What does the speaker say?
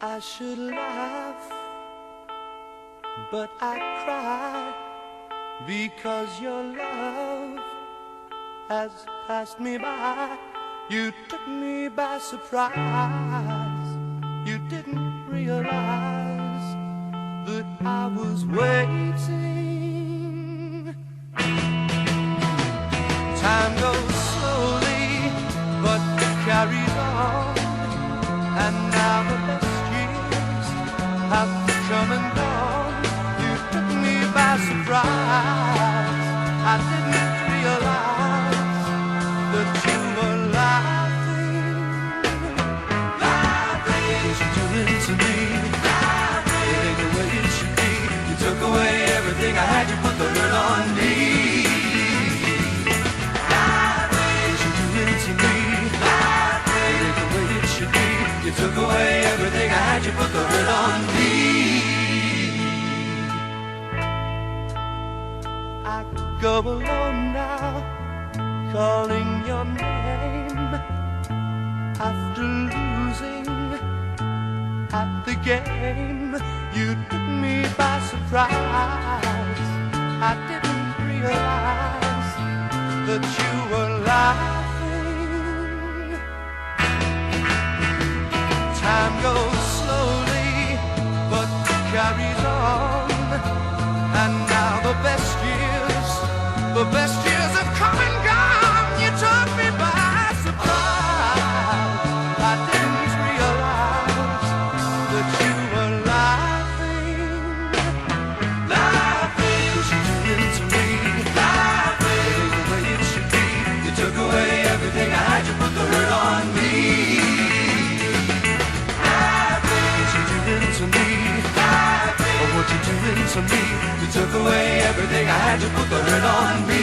I should laugh, but I cry because your love has passed me by. You took me by surprise. You didn't realize that I was waiting. Time goes slowly, but it carries on, and now the best years have come and gone. You took me by surprise. I didn't realize that you were laughing. What you doing to me? It ain't the way it should be. You took away everything I had. You put the hurt on me. What you doing to me? It ain't the way it should be. You took away everything I had. You put the hurt on me. I go alone now, calling your name after losing at the game. You took me by surprise. I didn't realize that you were laughing. Time goes slowly, but carries on, and now the best years have come and gone. You took me by surprise. I didn't realize that you were laughing. Cause you doing to me. It ain't the way it should be. You took away everything I had. You put the hurt on me. Cause you doing to me. Oh, what you doing to me? You took away everything I had. You put the hurt on me.